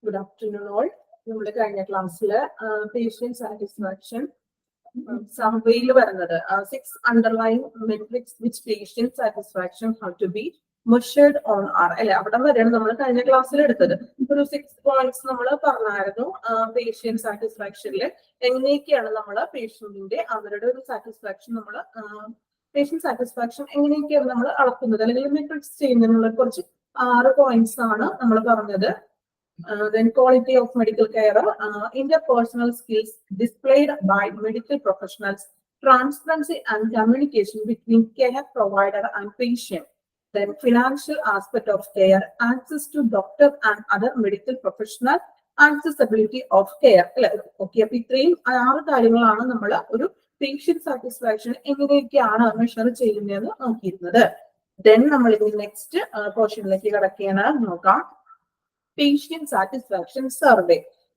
Good afternoon all. നമ്മുടെ കഴിഞ്ഞ ക്ലാസ്സിൽ പേഷ്യന്റ് സാറ്റിസ്ഫാക്ഷൻ സർവേയിൽ വരുന്നത് 6 underlying metrics which patient satisfaction have to be measured on are അല്ലെ അവിടെ വരെയാണ് നമ്മൾ കഴിഞ്ഞ ക്ലാസ്സിൽ എടുത്തത്. ഒരു 6 points നമ്മൾ പറഞ്ഞായിരുന്നു. പേഷ്യന്റ് സാറ്റിസ്ഫാക്ഷനിൽ എങ്ങനെയൊക്കെയാണ് നമ്മൾ പേഷ്യന്റിന്റെ അവരുടെ ഒരു സാറ്റിസ്ഫാക്ഷൻ നമ്മൾ പേഷ്യന്റ് സാറ്റിസ്ഫാക്ഷൻ എങ്ങനെയൊക്കെയാണ് നമ്മൾ അളക്കുന്നത് അല്ലെങ്കിൽ മെട്രിക്സ് ചെയ്യുന്നതിനുള്ള കുറച്ച് 6 points ആണ് നമ്മൾ പറഞ്ഞത്. Then quality of medical care, interpersonal skills displayed by medical professionals, transparency and communication between care provider and patient. Then financial aspect of care, access to doctor and other medical professional, accessibility of care. Okay, അപ്പൊ ഇത്രയും 6 കാര്യങ്ങളാണ് നമ്മൾ ഒരു patient satisfaction എങ്ങനെയൊക്കെയാണ് measure ചെയ്യുന്നതെന്ന് നോക്കിയിരുന്നത്. Then നമ്മൾ ഇനി next പോർഷനിലേക്ക് കിടക്കുകയാണ്. നോക്കാം. Patient satisfaction survey.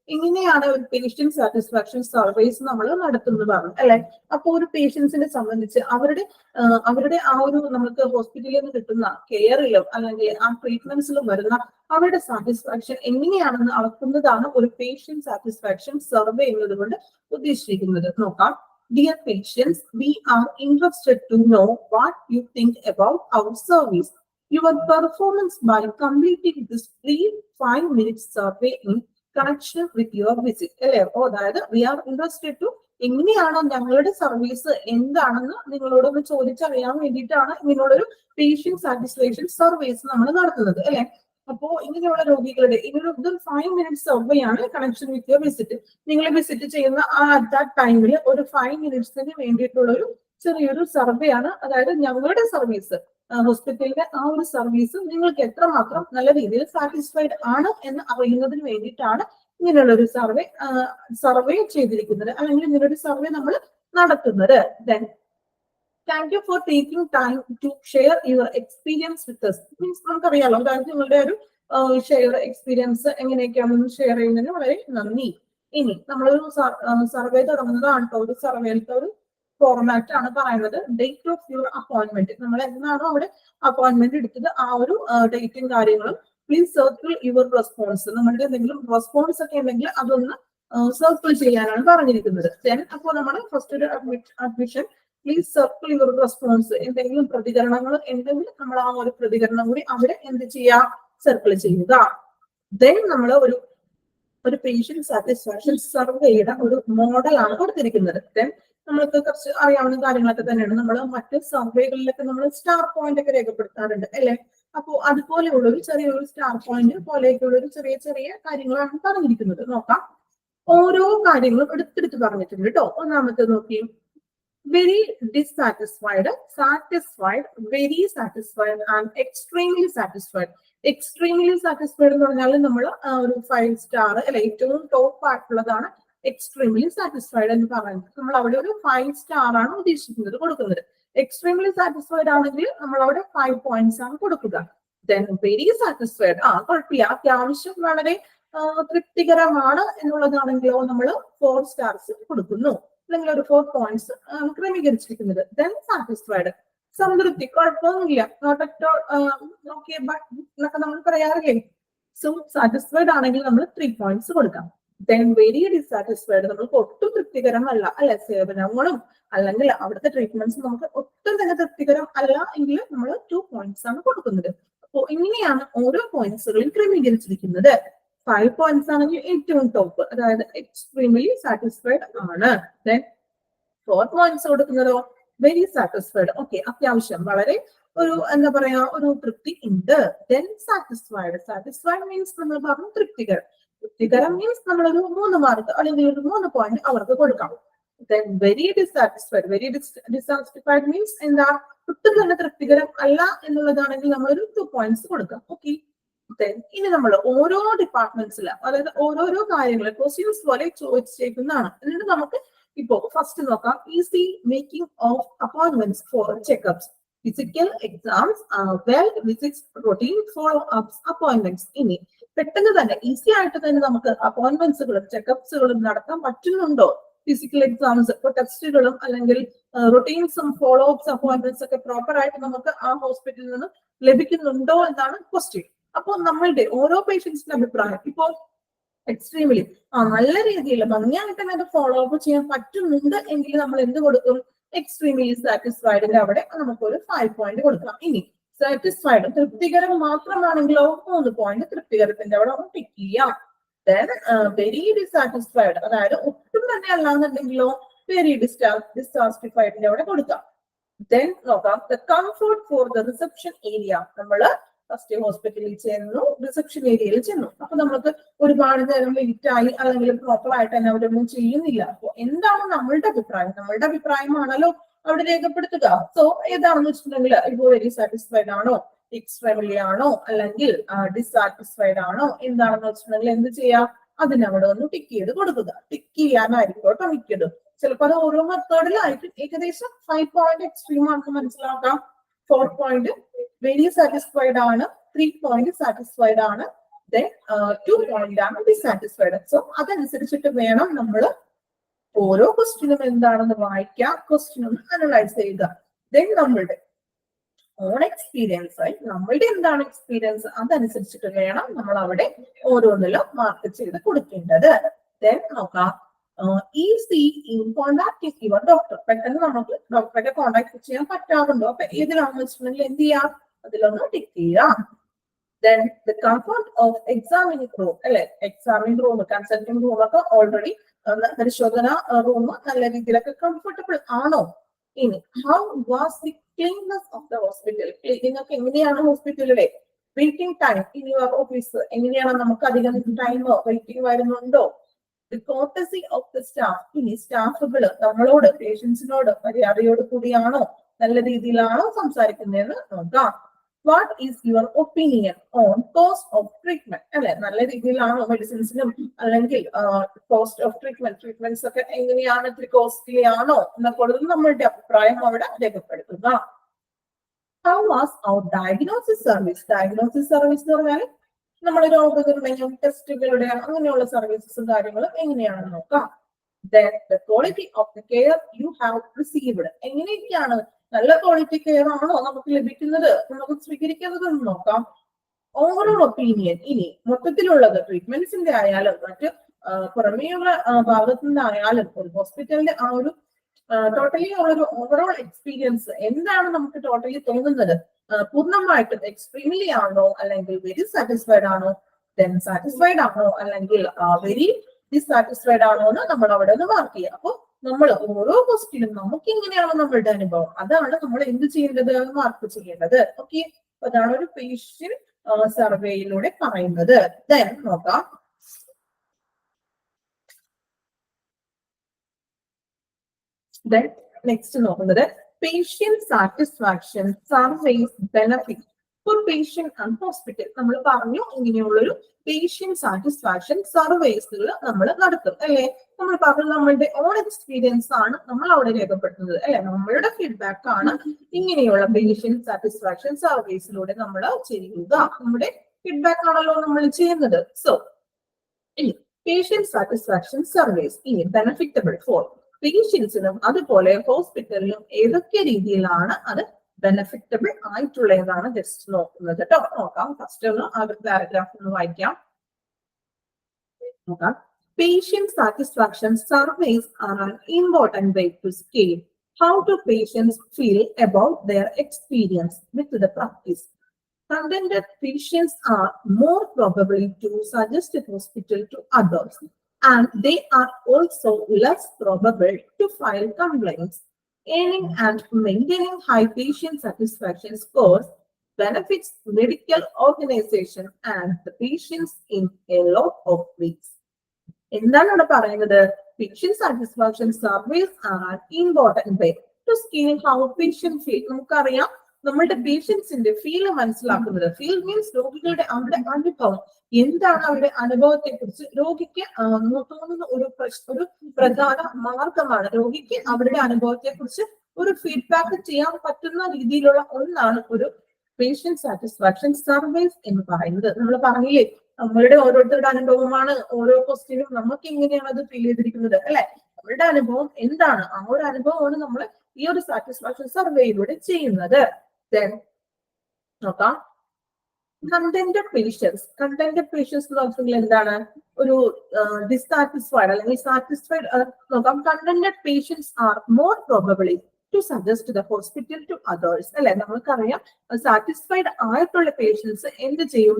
ഇങ്ങനെയാണ് ഒരു പേഷ്യന്റ് സാറ്റിസ്ഫാക്ഷൻ സർവേസ് നമ്മൾ നടത്തുന്നത് പറഞ്ഞു അല്ലെ. അപ്പൊ ഒരു പേഷ്യൻസിനെ സംബന്ധിച്ച് അവരുടെ ആ ഒരു നമുക്ക് ഹോസ്പിറ്റലിൽ നിന്ന് കിട്ടുന്ന കെയറിലോ അല്ലെങ്കിൽ ആ ട്രീറ്റ്മെന്റ്സിലും വരുന്ന അവരുടെ സാറ്റിസ്ഫാക്ഷൻ എങ്ങനെയാണെന്ന് അളക്കുന്നതാണ് ഒരു പേഷ്യന്റ് സാറ്റിസ്ഫാക്ഷൻ സർവേ എന്നതുകൊണ്ട് ഉദ്ദേശിച്ചിരിക്കുന്നത്. നോക്കാം. Dear patients, we are interested to know what you think about our service. Your performance by completing this free 5-minute survey in connection with your visit. അതായത് we are interested to എങ്ങനെയാണ് ഞങ്ങളുടെ service എന്താണെന്ന് നിങ്ങളോടൊന്ന് ചോദിച്ചറിയാൻ വേണ്ടിയിട്ടാണ് ഇങ്ങനെയുള്ളൊരു patient satisfaction service നമ്മൾ നടത്തുന്നത് അല്ലെ. അപ്പോ ഇങ്ങനെയുള്ള രോഗികളുടെ ഇങ്ങനൊരു 5 minute സർവേ ആണ് കണക്ഷൻ വിത്ത് യുവർ വിസിറ്റ്. നിങ്ങൾ വിസിറ്റ് ചെയ്യുന്ന ആ ടൈമിൽ ഒരു 5 minutes വേണ്ടിയിട്ടുള്ള ഒരു ചെറിയൊരു സർവേ ആണ്. അതായത് ഞങ്ങളുടെ സർവീസ് ഹോസ്പിറ്റലിന്റെ ആ ഒരു സർവീസ് നിങ്ങൾക്ക് എത്രമാത്രം നല്ല രീതിയിൽ സാറ്റിസ്ഫൈഡ് ആണ് എന്ന് അറിയുന്നതിന് വേണ്ടിയിട്ടാണ് ഇങ്ങനെയുള്ള ഒരു സർവേ ചെയ്തിരിക്കുന്നത് അല്ലെങ്കിൽ ഇങ്ങനൊരു സർവേ നമ്മൾ നടത്തുന്നത്. Then thank you for taking time to share your experience with us. Means നമുക്കറിയാലോ, അതായത് നിങ്ങളുടെ ഒരു ഷെയർ എക്സ്പീരിയൻസ് എങ്ങനെയൊക്കെയാണെന്ന് ഷെയർ ചെയ്യുന്നതിന് വളരെ നന്ദി. ഇനി നമ്മളൊരു സർവേ തുടങ്ങുന്നതാണ് കേട്ടോ. ഒരു സർവേയിലത്തെ ഒരു ഫോർമാറ്റ് ആണ് പറയുന്നത്. Date of your appointment. നമ്മൾ എന്നാണോ അവിടെ അപ്പോയിന്റ്മെന്റ് എടുത്തത് ആ ഒരു ഡേറ്റും കാര്യങ്ങളും. Please circle your response. നമ്മളുടെ എന്തെങ്കിലും റെസ്പോൺസ് ഒക്കെ ഉണ്ടെങ്കിൽ അതൊന്ന് സർക്കിൾ ചെയ്യാനാണ് പറഞ്ഞിരിക്കുന്നത്. ദെൻ അപ്പോൾ നമ്മൾ ഫസ്റ്റ് ഒരു admission please circle your response. എന്തെങ്കിലും പ്രതികരണങ്ങൾ ഉണ്ടെങ്കിൽ നമ്മൾ ആ ഒരു പ്രതികരണം കൂടി അവിടെ എന്ത് ചെയ്യാം, സർക്കിൾ ചെയ്യുക. ദെൻ നമ്മൾ ഒരു പേഷ്യന്റ് സാറ്റിസ്ഫാക്ഷൻ സർവേയുടെ ഒരു മോഡലാണ് കൊടുത്തിരിക്കുന്നത്. ദെൻ നമ്മൾക്ക് കുറച്ച് അറിയാവുന്ന കാര്യങ്ങളൊക്കെ തന്നെയാണ്. നമ്മൾ മറ്റ് സർവേകളിലൊക്കെ നമ്മൾ സ്റ്റാർ പോയിന്റ് ഒക്കെ രേഖപ്പെടുത്താറുണ്ട് അല്ലെ. അപ്പോ അതുപോലെയുള്ള ഒരു ചെറിയൊരു സ്റ്റാർ പോയിന്റ് പോലെയൊക്കെയുള്ള ഒരു ചെറിയ ചെറിയ കാര്യങ്ങളാണ് പറഞ്ഞിരിക്കുന്നത്. നോക്കാം. ഓരോ കാര്യങ്ങളും എടുത്തെടുത്ത് പറഞ്ഞിട്ടുണ്ട് കേട്ടോ. ഒന്നാമത്തെ നോക്കി. Very dissatisfied, satisfied, very satisfied and extremely satisfied. Extremely satisfied എന്ന് പറഞ്ഞാൽ നമ്മൾ ഒരു 5 star അല്ലെ, ഏറ്റവും ടോപ്പ് ആയിട്ടുള്ളതാണ് എക്സ്ട്രീംലി സാറ്റിസ്ഫൈഡ് എന്ന് പറയുന്നത്. നമ്മൾ അവിടെ ഒരു 5 star ആണ് ഉദ്ദേശിക്കുന്നത് കൊടുക്കുന്നത്. എക്സ്ട്രീംലി സാറ്റിസ്ഫൈഡ് ആണെങ്കിൽ നമ്മൾ അവിടെ 5 points ആണ് കൊടുക്കുക. ദെൻ വെരി സാറ്റിസ്ഫൈഡ്, കുഴപ്പമില്ല, അത്യാവശ്യം വളരെ തൃപ്തികരമാണ് എന്നുള്ളതാണെങ്കിലോ നമ്മൾ 4 stars കൊടുക്കുന്നു, അല്ലെങ്കിൽ ഒരു 4 points ക്രമീകരിച്ചിരിക്കുന്നത്. ദെൻ സാറ്റിസ്ഫൈഡ്, സംതൃപ്തി, കുഴപ്പമൊന്നുമില്ല, നോക്കിയ എന്നൊക്കെ നമ്മൾ പറയാറില്ലേ. സോ സാറ്റിസ്ഫൈഡ് ആണെങ്കിൽ നമ്മൾ 3 points കൊടുക്കാം. ദെൻ വെരി ഡിസാറ്റിസ്ഫൈഡ്, നമുക്ക് ഒട്ടും തൃപ്തികരമല്ല അല്ലെ, സേവനങ്ങളും അല്ലെങ്കിൽ അവിടുത്തെ ട്രീറ്റ്മെന്റ്സ് നമുക്ക് ഒട്ടും തന്നെ തൃപ്തികരം അല്ല എങ്കിൽ നമ്മൾ 2 points ആണ് കൊടുക്കുന്നത്. അപ്പോ ഇങ്ങനെയാണ് ഓരോ പോയിന്റ്സുകളും ക്രമീകരിച്ചിരിക്കുന്നത്. 5 points ആണെങ്കിൽ ഏറ്റവും ടോപ്പ്, അതായത് എക്സ്ട്രീംലി സാറ്റിസ്ഫൈഡ് ആണ്. ദെൻ 4 points കൊടുക്കുന്നതോ വെരി സാറ്റിസ്ഫൈഡ്, ഓക്കെ, അത്യാവശ്യം വളരെ ഒരു എന്താ പറയാ ഒരു തൃപ്തി ഉണ്ട്. ദെൻ സാറ്റിസ്ഫൈഡ്, സാറ്റിസ്ഫൈഡ് മീൻസ് നമ്മൾ പറഞ്ഞു തൃപ്തികരം. തൃപ്തികരം മീൻസ് നമ്മളൊരു 3 മാർക്ക് അല്ലെങ്കിൽ ഒരു 3 point അവർക്ക് കൊടുക്കാം. Then very dissatisfied, very dissatisfied means എന്താ, ഒട്ടും തന്നെ തൃപ്തികരം അല്ല എന്നുള്ളതാണെങ്കിൽ നമ്മളൊരു 2 points കൊടുക്കാം. ഓക്കെ. ഇനി നമ്മൾ ഓരോ ഡിപ്പാർട്ട്മെന്റ്സിൽ, അതായത് ഓരോരോ കാര്യങ്ങൾ ക്വസ്റ്റ്യൻസ് പോലെ ചോദിച്ചേക്കുന്നതാണ്. എന്നിട്ട് നമുക്ക് ഇപ്പോ ഫസ്റ്റ് നോക്കാം. Easy making of appointments for checkups, physical exams, well visits, routine follow ups, appointments. ഇനി പെട്ടെന്ന് തന്നെ ഈസി ആയിട്ട് തന്നെ നമുക്ക് അപ്പോയിന്റ്മെന്റ്സുകളും ചെക്കപ്സുകളും നടത്താൻ പറ്റുന്നുണ്ടോ? ഫിസിക്കൽ എക്സാംസ്, ഇപ്പൊ ടെസ്റ്റുകളും അല്ലെങ്കിൽ റൊട്ടീൻസും ഫോളോ അപ്സ് അപ്പോയിന്റ്മെന്റ്സ് ഒക്കെ പ്രോപ്പർ ആയിട്ട് നമുക്ക് ആ ഹോസ്പിറ്റലിൽ നിന്ന് ലഭിക്കുന്നുണ്ടോ എന്നാണ് ക്വസ്റ്റ്യൻ. അപ്പോൾ നമ്മളുടെ ഓരോ പേഷ്യൻസിന്റെ അഭിപ്രായം, ഇപ്പോൾ എക്സ്ട്രീംലി നല്ല രീതിയിൽ ഭംഗിയായിട്ട് തന്നെ അത് ഫോളോ അപ്പ് ചെയ്യാൻ പറ്റുന്നുണ്ട് എങ്കിൽ നമ്മൾ എന്ത് കൊടുക്കും? എക്സ്ട്രീംലി സാറ്റിസ്ഫൈഡിന്റെ അവിടെ നമുക്കൊരു 5 പോയിന്റ് കൊടുക്കാം. ഇനി സാറ്റിസ്ഫൈഡ് തൃപ്തികരം മാത്രമാണെങ്കിലോ 3 പോയിന്റ് തൃപ്തികരത്തിന്റെ അവിടെ ടിക്ക് ചെയ്യാം. ദെൻ വെരി ഡിസാറ്റിസ്ഫൈഡ്, അതായത് ഒട്ടും തന്നെ അല്ലാന്നുണ്ടെങ്കിലോ വെരി ഡിസാറ്റിസ്ഫൈഡിന്റെ അവിടെ കൊടുക്കാം. ദെൻ നോക്കാം the comfort for the reception area. നമ്മള് ഫസ്റ്റ് ഹോസ്പിറ്റലിൽ ചെന്നു, റിസപ്ഷൻ ഏരിയയിൽ ചെന്നു. അപ്പൊ നമുക്ക് ഒരുപാട് നേരം വെയിറ്റ് ആയി, അല്ലെങ്കിൽ പ്രോപ്പർ ആയിട്ട് തന്നെ അവരൊന്നും ചെയ്യുന്നില്ല. അപ്പൊ എന്താണ് നമ്മളുടെ അഭിപ്രായം? നമ്മളുടെ അഭിപ്രായമാണല്ലോ അവിടെ രേഖപ്പെടുത്തുക. സോ ഏതാണെന്ന് വെച്ചിട്ടുണ്ടെങ്കിൽ ഇപ്പോൾ വെരി സാറ്റിസ്ഫൈഡ് ആണോ, എക്സ്ട്രീംലി ആണോ, അല്ലെങ്കിൽ ഡിസാറ്റിസ്ഫൈഡ് ആണോ, എന്താണെന്ന് വെച്ചിട്ടുണ്ടെങ്കിൽ എന്ത് ചെയ്യാം? അതിനവിടെ ഒന്ന് ടിക്ക് ചെയ്ത് കൊടുക്കുക. ടിക്ക് ചെയ്യാനായിരിക്കും കേട്ടോ മിക്കതും. ചിലപ്പോൾ അത് ഓരോ മെത്തേഡിലായിരിക്കും. ഏകദേശം 5 പോയിന്റ് എക്സ്ട്രീം ആണെന്ന് മനസ്സിലാക്കാം. 4 പോയിന്റ് വെരി സാറ്റിസ്ഫൈഡ് ആണ്, 3 പോയിന്റ് സാറ്റിസ്ഫൈഡ് ആണ്, ദെൻ 2 പോയിന്റ് ആണ് ഡിസാറ്റിസ്ഫൈഡ്. സോ അതനുസരിച്ചിട്ട് വേണം നമ്മൾ ഓരോ ക്വസ്റ്റ്യനും എന്താണെന്ന് വായിക്കാം, ക്വസ്റ്റ്യനും അനലൈസ് ചെയ്യുക. ദെൻ നമ്മളുടെ ഓൺ എക്സ്പീരിയൻസ് ആയി നമ്മളുടെ എന്താണ് എക്സ്പീരിയൻസ് അതനുസരിച്ചിട്ട് വേണം നമ്മൾ അവിടെ ഓരോന്നിലും മാർക്ക് ചെയ്ത് കൊടുക്കേണ്ടത്. ദെൻ നോക്കാം easy in contact your doctor. പെട്ടെന്ന് നമുക്ക് ഡോക്ടറെ കോണ്ടാക്ട് ചെയ്യാൻ പറ്റാറുണ്ടോ? അപ്പൊ ഏതിലാണെന്ന് വെച്ചിട്ടുണ്ടെങ്കിൽ എന്ത് ചെയ്യാം? അതിലൊന്ന് ടിക്ക് ചെയ്യാം. Then the comfort of examining room, അല്ലെ എക്സാമിൻ റൂം, കൺസൾട്ടിംഗ് റൂം ഒക്കെ ഓൾറെഡി പരിശോധന റൂം നല്ല രീതിയിലൊക്കെ കംഫർട്ടബിൾ ആണോ? ഇനി how was the cleanness of the hospital. Cleaning ഒക്കെ എങ്ങനെയാണ് ഹോസ്പിറ്റലിലെ? Waiting time in your office എങ്ങനെയാണ്? നമുക്ക് അധികം ടൈമോ വെയിറ്റിംഗ് വരുന്നുണ്ടോ? The courtesy of the staff. ഇനി സ്റ്റാഫുകൾ നമ്മളോട്, പേഷ്യൻസിനോട് മര്യാദയോട് കൂടിയാണോ, നല്ല രീതിയിലാണോ സംസാരിക്കുന്നതെന്ന് നോക്കാം. What is your opinion on cost of treatment. അല്ലെ നല്ല രീതിയിലാണോ മെഡിസിൻസിനും, അല്ലെങ്കിൽ കോസ്റ്റ് ഓഫ് ട്രീറ്റ്മെന്റ്സ് ഒക്കെ എങ്ങനെയാണ്, ഇത്തിരി കോസ്റ്റ്ലി ആണോ എന്നൊക്കെ നമ്മളുടെ അഭിപ്രായം അവിടെ രേഖപ്പെടുത്തുക. How was our diagnosis service. Diagnosis service എന്ന് പറഞ്ഞാൽ നമ്മൾ രോഗനിർണയം, ടെസ്റ്റുകളുടെ അങ്ങനെയുള്ള സർവീസസും കാര്യങ്ങളും എങ്ങനെയാണെന്ന് നോക്കാം. Then the quality of the care you have received. എങ്ങനെയൊക്കെയാണ്, നല്ല ക്വാളിറ്റി കെയർ ആണോ നമുക്ക് ലഭിക്കുന്നത്, നമുക്ക് സ്വീകരിക്കുന്നത് എന്ന് നോക്കാം. Overall opinion. ഇനി മൊത്തത്തിലുള്ളത് ട്രീറ്റ്മെന്റ്സിന്റെ ആയാലും മറ്റ് പുറമേയുള്ള ഭാഗത്തു നിന്നായാലും ഒരു ഹോസ്പിറ്റലിന്റെ ആ ഒരു ടോട്ടലി ഒരു ഓവറോൾ എക്സ്പീരിയൻസ് എന്താണ് നമുക്ക് ടോട്ടലി തോന്നുന്നത്? പൂർണ്ണമായിട്ടും എക്സ്ട്രീംലി ആണോ, അല്ലെങ്കിൽ വെരി സാറ്റിസ്ഫൈഡ് ആണോ, ദെൻ സാറ്റിസ്ഫൈഡ് ആണോ, അല്ലെങ്കിൽ വെരി ഡിസാറ്റിസ്ഫൈഡ് ആണോ എന്ന് നമ്മൾ അവിടെ ഒന്ന് മാർക്ക് ചെയ്യുക. അപ്പൊ നമ്മൾ ഓരോ ക്വസ്റ്റ്യനും നമുക്ക് എങ്ങനെയാണോ നമ്മളുടെ അനുഭവം, അതാണ് നമ്മൾ എന്ത് ചെയ്യേണ്ടത്? മാർക്ക് ചെയ്യേണ്ടത്. ഓക്കെ, അതാണ് ഒരു പേഷ്യന്റ് സർവേയിലൂടെ പറയുന്നത്. ദെൻ നോക്കാം. ദെൻ നെക്സ്റ്റ് നോക്കുന്നത് patient satisfaction surveys benefit for patient and hospital. നമ്മൾ പറഞ്ഞു ഇങ്ങനെയുള്ളൊരു പേഷ്യന്റ് സാറ്റിസ്ഫാക്ഷൻ സർവേസുകൾ നമ്മൾ നടത്തും അല്ലെ. നമ്മൾ പറഞ്ഞു നമ്മളുടെ ഓൺ എക്സ്പീരിയൻസ് ആണ് നമ്മൾ അവിടെ രേഖപ്പെടുത്തുന്നത് അല്ലെ. നമ്മളുടെ ഫീഡ്ബാക്ക് ആണ് ഇങ്ങനെയുള്ള പേഷ്യന്റ് സാറ്റിസ്ഫാക്ഷൻ സർവേസിലൂടെ നമ്മൾ ചെയ്യുക. നമ്മുടെ ഫീഡ്ബാക്ക് ആണല്ലോ നമ്മൾ ചെയ്യുന്നത്. സോ ഇനി പേഷ്യന്റ് സാറ്റിസ്ഫാക്ഷൻ സർവേസ് ഇനി ബെനഫിറ്റബിൾ ഫോർ പേഷ്യൻസിനും അതുപോലെ ഹോസ്പിറ്റലിനും ഏതൊക്കെ രീതിയിലാണ് അത് ബെനഫിറ്റബിൾ ആയിട്ടുള്ളതാണ് ജസ്റ്റ് നോക്കുന്നത് കേട്ടോ. നോക്കാം. ഫസ്റ്റ് ഒന്ന് ആ ഒരു പാരഗ്രാഫ് ഒന്ന് വായിക്കാം. നോക്കാം. Patient satisfaction surveys are an important way to scale how do patients feel about their experience with the practice. Contented patients are more probable to suggest a hospital to others, and they are also less probable to file complaints. Earning and maintaining high patient satisfaction scores benefits medical organization and the patients in a lot of ways. എന്താണ് ഇവിടെ പറയുന്നത്? Patient satisfaction surveys are important way to scale how patient feel. നമുക്കറിയാം നമ്മളുടെ പേഷ്യൻസിന്റെ feel മനസ്സിലാക്കുന്നത്. Feel means രോഗികളുടെ അവരുടെ അനുഭവം എന്താണ്, അവരുടെ അനുഭവത്തെ കുറിച്ച് രോഗിക്ക് തോന്നുന്ന ഒരു പ്രധാന മാർഗമാണ്. രോഗിക്ക് അവരുടെ അനുഭവത്തെ കുറിച്ച് ഒരു ഫീഡ്ബാക്ക് ചെയ്യാൻ പറ്റുന്ന രീതിയിലുള്ള ഒന്നാണ് ഒരു പേഷ്യന്റ് സാറ്റിസ്ഫാക്ഷൻ സർവേസ് എന്ന് പറയുന്നത്. നമ്മൾ പറഞ്ഞില്ലേ നമ്മളുടെ ഓരോരുത്തരുടെ അനുഭവമാണ് ഓരോ ക്വസ്റ്റ്യനും നമുക്ക് എങ്ങനെയാണ് അത് ഫീൽ ചെയ്തിരിക്കുന്നത് അല്ലെ. നമ്മളുടെ അനുഭവം എന്താണ്, ആ ഒരു അനുഭവമാണ് നമ്മൾ ഈ ഒരു സാറ്റിസ്ഫാക്ഷൻ സർവേയിലൂടെ ചെയ്യുന്നത്. നോക്കാം. കണ്ടന്റഡ് പേഷ്യൻസ് എന്ന് പറഞ്ഞാൽ എന്താണ്? ഒരു ഡിസാറ്റിസ്ഫൈഡ് അല്ലെങ്കിൽ സാറ്റിസ്ഫൈഡ് നോക്കാം. Contented patients are more probably to suggest the hospital to others അല്ലെ. നമുക്കറിയാം സാറ്റിസ്ഫൈഡ് ആയിട്ടുള്ള പേഷ്യൻസ് എന്ത് ചെയ്യും?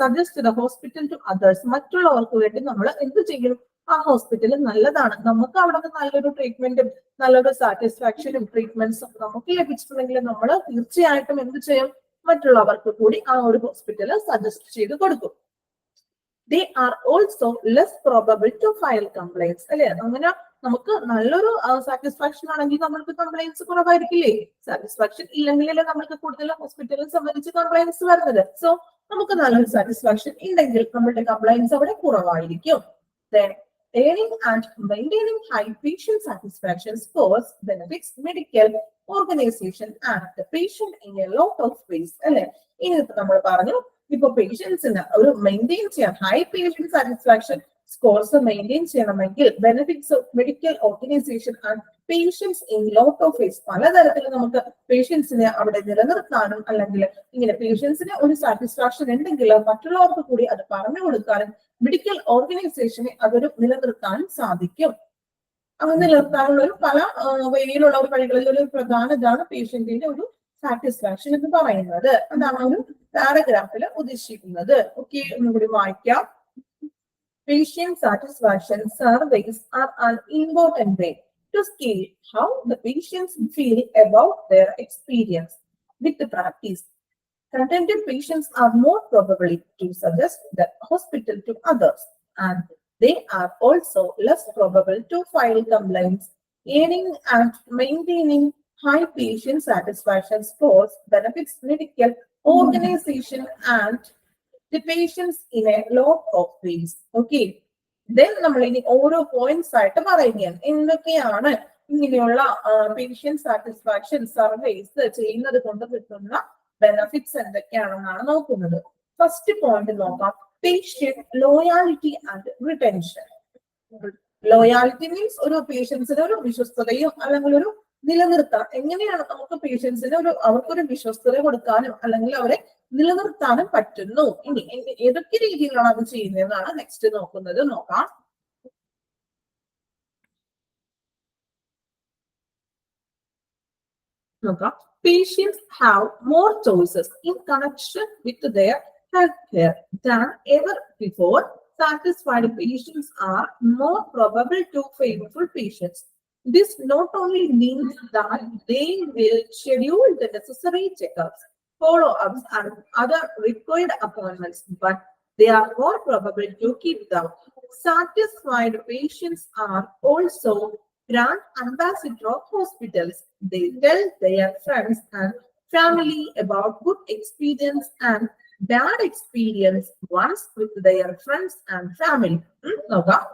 Suggest the hospital to others, മറ്റുള്ളവർക്ക് വേണ്ടി നമ്മൾ എന്ത് ചെയ്യും? ആ ഹോസ്പിറ്റൽ നല്ലതാണ്, നമുക്ക് അവിടെ നിന്ന് നല്ലൊരു ട്രീറ്റ്മെന്റും നല്ലൊരു സാറ്റിസ്ഫാക്ഷനും ട്രീറ്റ്മെന്റ്സും നമുക്ക് ലഭിച്ചിട്ടുണ്ടെങ്കിൽ നമ്മൾ തീർച്ചയായിട്ടും എന്ത് ചെയ്യും? മറ്റുള്ളവർക്ക് കൂടി ആ ഒരു ഹോസ്പിറ്റൽ സജസ്റ്റ് ചെയ്ത് കൊടുക്കും. They are also less probable to file complaints അല്ലെ. അങ്ങനെ നമുക്ക് നല്ലൊരു സാറ്റിസ്ഫാക്ഷൻ ആണെങ്കിൽ നമ്മൾക്ക് കംപ്ലൈൻസ് കുറവായിരിക്കില്ലേ? സാറ്റിസ്ഫാക്ഷൻ ഇല്ലെങ്കിലല്ലേ നമ്മൾക്ക് കൂടുതൽ ഹോസ്പിറ്റലിനെ സംബന്ധിച്ച് കംപ്ലൈൻസ് വരുന്നത്. സോ നമുക്ക് നല്ലൊരു സാറ്റിസ്ഫാക്ഷൻ ഉണ്ടെങ്കിൽ നമ്മളുടെ കംപ്ലൈൻസ് അവിടെ കുറവായിരിക്കും. Then earning and maintaining high patient satisfaction scores benefits medical organization and the patient in a lot of ways അല്ലെ. ഇനി നമ്മൾ പറഞ്ഞു ഇപ്പൊ പേഷ്യൻസിന് ഒരു മെയിൻറ്റെയിൻ ചെയ്യാൻ high patient satisfaction scores maintain ചെയ്യണമെങ്കിൽ benefits of medical organisation and patients in lot of ways, പലതരത്തിൽ നമുക്ക് പേഷ്യൻസിനെ അവിടെ നിലനിർത്താനും അല്ലെങ്കിൽ ഇങ്ങനെ പേഷ്യൻസിന് ഒരു സാറ്റിസ്ഫാക്ഷൻ ഉണ്ടെങ്കിൽ മറ്റുള്ളവർക്ക് കൂടി അത് പറഞ്ഞു കൊടുക്കാനും മെഡിക്കൽ ഓർഗനൈസേഷനെ അതൊരു നിലനിർത്താനും സാധിക്കും. അങ്ങനെ നിലനിർത്താനുള്ള ഒരു പല വഴിയിലുള്ള ഒരു വഴികളിൽ ഒരു പ്രധാന ഇതാണ് പേഷ്യന്റിന്റെ ഒരു സാറ്റിസ്ഫാക്ഷൻ എന്ന് പറയുന്നത്. അതാണ് ഒരു പാരഗ്രാഫിൽ ഉദ്ദേശിക്കുന്നത്. ഓക്കെ, ഒന്നുകൂടി വായിക്കാം. Patient satisfaction surveys are an important way to scale how the patients feel about their experience with the practice. Contented patients are more probably to suggest the hospital to others, and they are also less probable to file complaints. Earning and maintaining high patient satisfaction scores benefits medical organization and the patients in a lot of ways. Okay, then നമ്മൾ ഇനി ഓരോ points ആയിട്ട് പറയുകയാണ്. എന്തൊക്കെയാണ് ഇങ്ങനെയുള്ള patient satisfaction surveys ചെയ്യുന്നത് കൊണ്ട് കിട്ടുന്ന ബെനഫിറ്റ്സ് എന്തൊക്കെയാണെന്നാണ് നോക്കുന്നത്. ഫസ്റ്റ് പോയിന്റ് നോക്കാം, patient loyalty and retention. Loyalty means ഒരു പേഷ്യൻസിന് ഒരു വിശ്വസ്തതയും അല്ലെങ്കിൽ ഒരു നിലനിർത്താൻ. എങ്ങനെയാണ് നമുക്ക് പേഷ്യൻസിന് അവർക്കൊരു വിശ്വസ്തത കൊടുക്കാനും അല്ലെങ്കിൽ അവരെ നിലനിർത്താനും പറ്റുന്നു. ഇനി ഏതൊക്കെ രീതിയിലാണ് അത് ചെയ്യുന്നതെന്നാണ് നെക്സ്റ്റ് നോക്കുന്നത്. നോക്കാം. Patients have more choices in connection with their healthcare than ever before. Satisfied patients are more probable to faithful patients. This not only means that they will schedule the necessary checkups, follow-ups, and other required appointments, but they are more probable to keep them. Satisfied patients are also brand ambassador of hospitals. They tell their friends and family about good experience and bad experience once with their friends and family. നോക്കാം.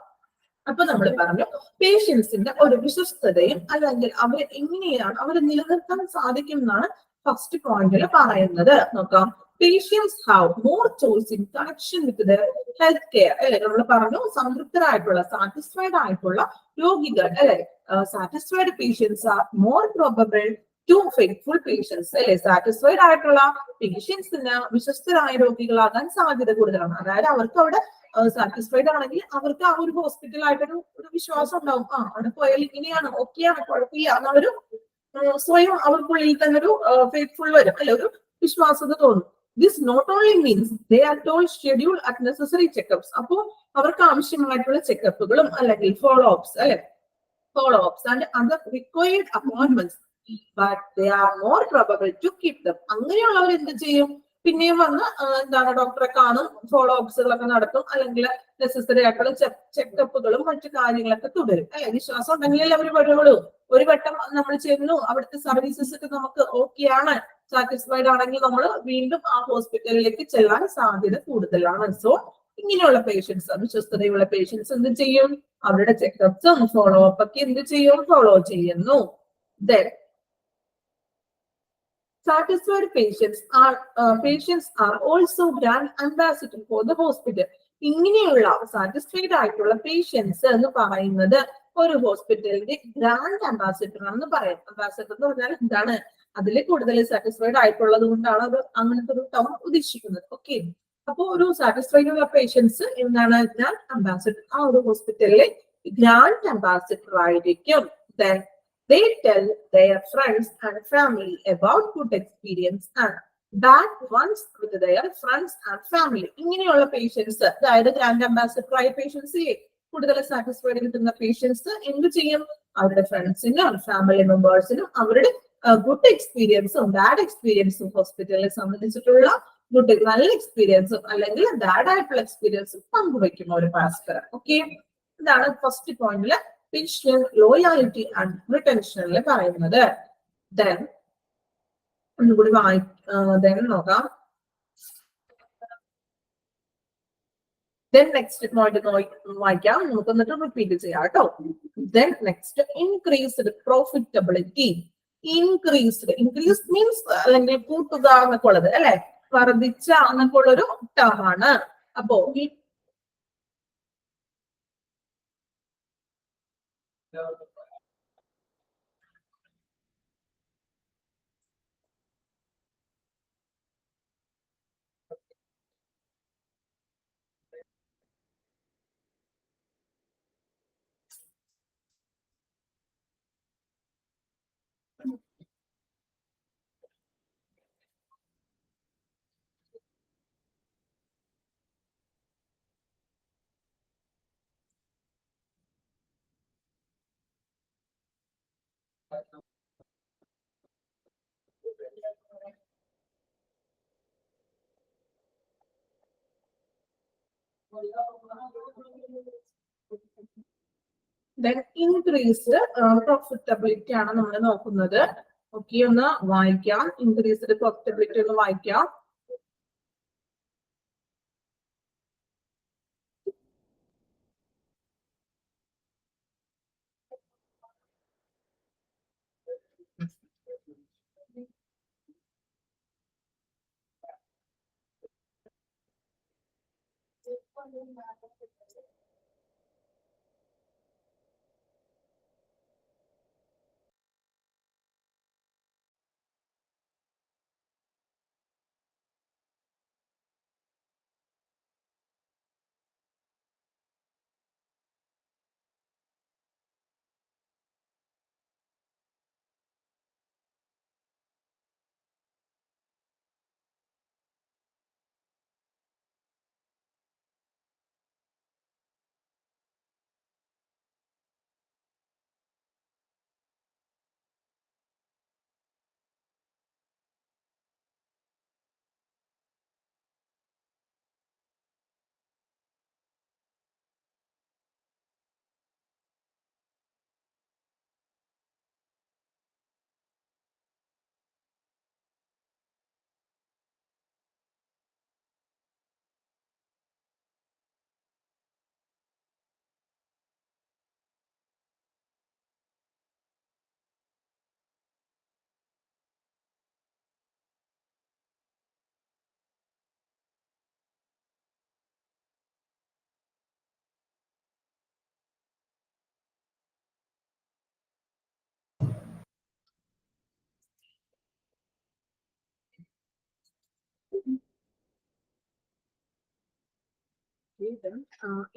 അപ്പൊ നമ്മൾ പറഞ്ഞു പേഷ്യൻസിന്റെ ഒരു വിശ്വസ്തതയും അല്ലെങ്കിൽ അവരെ എങ്ങനെയാണ് അവരെ നിലനിർത്താൻ സാധിക്കും എന്നാണ് ഫസ്റ്റ് പോയിന്റിൽ പറയുന്നത്. നോക്കാം. Patients have more choice in connection with the health care അല്ലെ. നമ്മൾ പറഞ്ഞു സംതൃപ്തരായിട്ടുള്ള സാറ്റിസ്ഫൈഡ് ആയിട്ടുള്ള രോഗികൾ അല്ലെ. Satisfied patients are more probable to faithful patients അല്ലെ. സാറ്റിസ്ഫൈഡ് ആയിട്ടുള്ള പേഷ്യൻസിന് വിശ്വസ്തരായ രോഗികളാകാൻ സാധ്യത കൂടുതലാണ്. അതായത് അവർക്ക് അവിടെ സാറ്റിസ്ഫൈഡ് ആണെങ്കിൽ അവർക്ക് ആ ഒരു ഹോസ്പിറ്റലായിട്ടൊരു വിശ്വാസം ഉണ്ടാവും. അവിടെ പോയാൽ ഇങ്ങനെയാണ്, ഓക്കെയാണ്, കുഴപ്പമില്ല എന്നൊരു സ്വയം അവർക്കുള്ളിൽ തന്നെ ഒരു ഫെയ്ത്ത്ഫുൾ വരും അല്ലെ, ഒരു വിശ്വാസത തോന്നും. This not only means they are told schedule at necessary checkups. അപ്പോൾ അവർക്ക് ആവശ്യമായിട്ടുള്ള ചെക്കപ്പുകളും അല്ലെങ്കിൽ ഫോളോ-അപ്സ് അല്ലെ, follow ups and other required appointments, but they are more probable to keep them. അങ്ങനെയുള്ളവർ എന്ത് ചെയ്യും? പിന്നെയും വന്ന് എന്താണ് ഡോക്ടറെ കാണും, ഫോളോ അപ്സുകളൊക്കെ നടത്തും, അല്ലെങ്കിൽ നെസസറി ആയിട്ടുള്ള ചെക്കപ്പുകളും മറ്റു കാര്യങ്ങളൊക്കെ തുടരും അല്ലെ. വിശ്വാസം ഉണ്ടെങ്കിലല്ലേ അവർ വരുള്ളൂ. ഒരു വട്ടം നമ്മൾ ചെന്നു, അവിടുത്തെ സർവീസസ് ഒക്കെ നമുക്ക് ഓക്കെയാണ്, സാറ്റിസ്ഫൈഡ് ആണെങ്കിൽ നമ്മൾ വീണ്ടും ആ ഹോസ്പിറ്റലിലേക്ക് ചെല്ലാൻ സാധ്യത കൂടുതലാണ്. സോ ഇങ്ങനെയുള്ള പേഷ്യൻസ്, വിശ്വസ്തതയുള്ള പേഷ്യൻസ് എന്ത് ചെയ്യും? അവരുടെ ചെക്കപ്സും ഫോളോ അപ്പ് ഒക്കെ എന്ത് ചെയ്യും? ഫോളോ ചെയ്യുന്നു. Then satisfied patients are also brand ambassador for the hospital. ഇങ്ങനെയുള്ള സാറ്റിസ്ഫൈഡ് ആയിട്ടുള്ള പേഷ്യൻസ് എന്ന് പറയുന്നത് ഒരു ഹോസ്പിറ്റലിന്റെ ബ്രാൻഡ് അംബാസിഡർ എന്ന് പറയും. അംബാസിഡർ എന്ന് പറഞ്ഞാൽ എന്താണ്? അതിൽ കൂടുതൽ സാറ്റിസ്ഫൈഡ് ആയിട്ടുള്ളത് കൊണ്ടാണ് അത് അങ്ങനത്തെ ഒരു ടേം ഉദ്ദേശിക്കുന്നത്. ഓക്കെ, അപ്പൊ ഒരു സാറ്റിസ്ഫൈഡ് ഉള്ള പേഷ്യൻസ് എന്താണ് ഗ്രാൻഡ് അംബാസിഡർ, ആ ഒരു ഹോസ്പിറ്റലിലെ ഗ്രാൻഡ് അംബാസിഡർ ആയിരിക്കും. Then they tell their friends and family about good experience and bad ones with their friends and family. ഇങ്ങനെയുള്ള പേഷ്യൻസ്, അതായത് ഗ്രാൻഡ് അംബാസിഡർ ആയ പേഷ്യൻസ്, കൂടുതൽ സാറ്റിസ്ഫൈഡ് കിട്ടുന്ന പേഷ്യൻസ് എന്ത് ചെയ്യും? അവരുടെ ഫ്രണ്ട്സിനും ഫാമിലി മെമ്പേഴ്സിനും അവരുടെ ഗുഡ് എക്സ്പീരിയൻസും ബാഡ് എക്സ്പീരിയൻസും ഹോസ്പിറ്റലിനെ സംബന്ധിച്ചിട്ടുള്ള നല്ല എക്സ്പീരിയൻസും അല്ലെങ്കിൽ ബാഡ് ആയിട്ടുള്ള എക്സ്പീരിയൻസും പങ്കുവയ്ക്കും അവർ പരസ്പരം. ഓക്കെ, ഇതാണ് first പോയിന്റില് patient loyalty and retention പറയുന്നത്. Then ഒന്നുകൂടി then നോക്കാം. Then next point വായിക്കാം, നമുക്ക് എന്നിട്ട് റിപ്പീറ്റ് ചെയ്യാം കേട്ടോ. Then next increased profitability. Increase means അല്ലെങ്കിൽ കൂട്ടുക എന്നൊക്കെ ഉള്ളത് അല്ലെ, വർദ്ധിച്ച എന്നൊക്കെ ഉള്ളൊരു ടേം ആണ്. അപ്പോ then increased profitability ആണ് നമ്മൾ നോക്കുന്നത്. ഓക്കെ, ഒന്ന് വായിക്കാം. ഇൻക്രീസ്ഡ് പ്രോഫിറ്റബിലിറ്റി ഒന്ന് വായിക്കാം.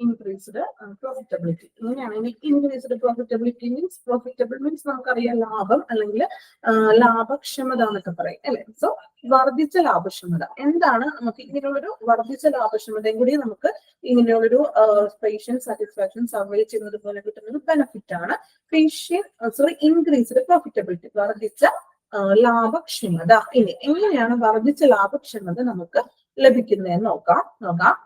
increased profitability. ഇങ്ങനെയാണെങ്കിൽ increased profitability means profitable means നമുക്കറിയാം ലാഭം അല്ലെങ്കിൽ ലാഭക്ഷമത എന്നൊക്കെ പറയും അല്ലെ. സോ വർദ്ധിച്ച ലാഭക്ഷമത എന്താണ്? നമുക്ക് ഇങ്ങനെയുള്ളൊരു വർദ്ധിച്ച ലാഭക്ഷമതയും കൂടി നമുക്ക് ഇങ്ങനെയുള്ളൊരു പേഷ്യന്റ് സാറ്റിസ്ഫാക്ഷൻ സർവേ ചെയ്യുന്നത് പോലെ കിട്ടുന്ന ഒരു ബെനിഫിറ്റ് ആണ് increased profitability, വർദ്ധിച്ച ലാഭക്ഷമത. ഇനി എങ്ങനെയാണ് വർദ്ധിച്ച ലാഭക്ഷമത നമുക്ക് ലഭിക്കുന്നതെന്ന് നോക്കാം.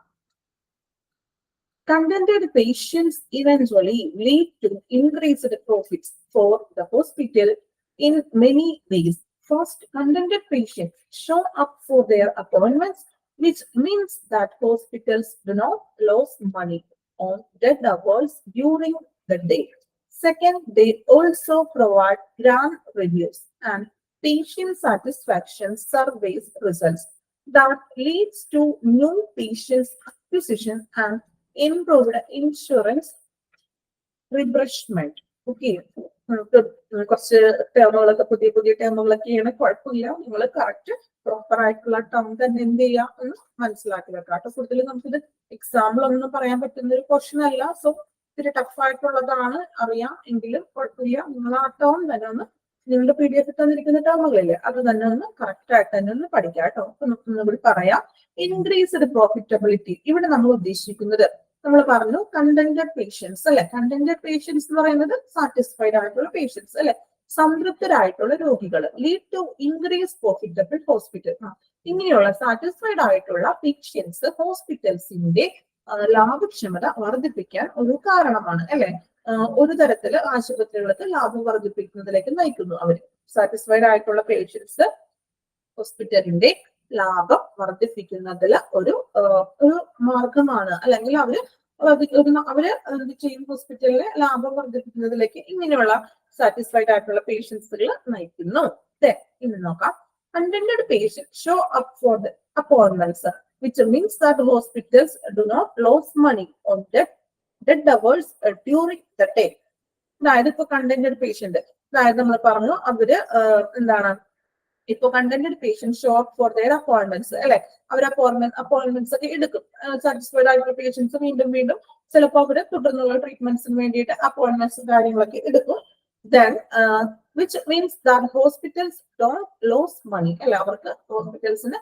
Contented patients eventually lead to increased profits for the hospital in many ways. First, contented patients show up for their appointments, which means that hospitals do not lose money on dead hours during the day. Second, they also provide grant reviews and patient satisfaction surveys results that leads to new patients acquisition and improved insurance reimbursement. Okay, നമുക്ക് കുറച്ച് ടേമുകളൊക്കെ പുതിയ പുതിയ ടേമുകളൊക്കെയാണ്, കുഴപ്പമില്ല. നിങ്ങൾ correct proper ആയിട്ടുള്ള term തന്നെ എന്ത് ചെയ്യുക എന്ന് മനസ്സിലാക്കി വെക്കാം കേട്ടോ. കൂടുതൽ നമുക്കിത് എക്സാമ്പിൾ ഒന്നും പറയാൻ പറ്റുന്ന ഒരു ക്വസ്റ്റൻ അല്ല. സോ ഇത്തിരി ടഫ് ആയിട്ടുള്ളതാണ് അറിയാം, എങ്കിലും കുഴപ്പമില്ല. നിങ്ങൾ ആ ടേം തന്നെ ഒന്ന് നിങ്ങളുടെ PDF തന്നിരിക്കുന്ന ടേമുകളില്ലേ അത് തന്നെ ഒന്ന് കറക്റ്റ് ആയിട്ട് തന്നെ ഒന്ന് പഠിക്കാം കേട്ടോ. അപ്പൊ നമുക്ക് പറയാം ഇൻക്രീസ്ഡ് പ്രോഫിറ്റബിലിറ്റി. ഇവിടെ നമ്മൾ ഉദ്ദേശിക്കുന്നത് നമ്മൾ പറഞ്ഞു കണ്ടന്റഡ് പേഷ്യൻസ് അല്ലെ. കണ്ടന്റഡ് പേഷ്യൻസ് എന്ന് പറയുന്നത് സാറ്റിസ്ഫൈഡ് ആയിട്ടുള്ള പേഷ്യൻസ് അല്ലെ, സംതൃപ്തരായിട്ടുള്ള രോഗികൾ. Lead to increase profitable hospital. ഇങ്ങനെയുള്ള സാറ്റിസ്ഫൈഡ് ആയിട്ടുള്ള പേഷ്യൻസ് ഹോസ്പിറ്റൽസിന്റെ ലാഭക്ഷമത വർദ്ധിപ്പിക്കാൻ ഒരു കാരണമാണ് അല്ലെ. ഒരു തരത്തില് ആശുപത്രികൾക്ക് ലാഭം വർദ്ധിപ്പിക്കുന്നതിലേക്ക് നയിക്കുന്നു. അവർ സാറ്റിസ്ഫൈഡ് ആയിട്ടുള്ള പേഷ്യൻസ് ഹോസ്പിറ്റലിന്റെ ലാഭം വർദ്ധിപ്പിക്കുന്നതിൽ ഒരു മാർഗമാണ്. അല്ലെങ്കിൽ അവര് എന്ത് ചെയ്യും, ഹോസ്പിറ്റലിലെ ലാഭം വർദ്ധിപ്പിക്കുന്നതിലേക്ക് ഇങ്ങനെയുള്ള സാറ്റിസ്ഫൈഡ് ആയിട്ടുള്ള പേഷ്യൻസുകൾ നയിക്കുന്നു. ഇനി നോക്കാം. Contented patients show up for the appointments, which means that hospitals do not lose money on dead hours during the day. അതായത് ഇപ്പൊ കണ്ടന്റഡ് പേഷ്യന്റ്, അതായത് നമ്മൾ പറഞ്ഞു അവര് എന്താണ് ഇപ്പൊ contented patient show up for their appointments അല്ലെ. അവർ അപ്പോയിന്റ്മെന്റ്സ് ഒക്കെ എടുക്കും. സാറ്റിസ്ഫൈഡ് ആയിട്ടുള്ള പേഷ്യൻസ് വീണ്ടും വീണ്ടും ചിലപ്പോൾ അവര് തുടർന്നുള്ള ട്രീറ്റ്മെന്റ്സിന് വേണ്ടിയിട്ട് അപ്പോയിന്റ്മെന്റ്സ് കാര്യങ്ങളൊക്കെ എടുക്കും. Then which means that hospitals don't lose money അല്ലെ. അവർക്ക് ഹോസ്പിറ്റൽസിന്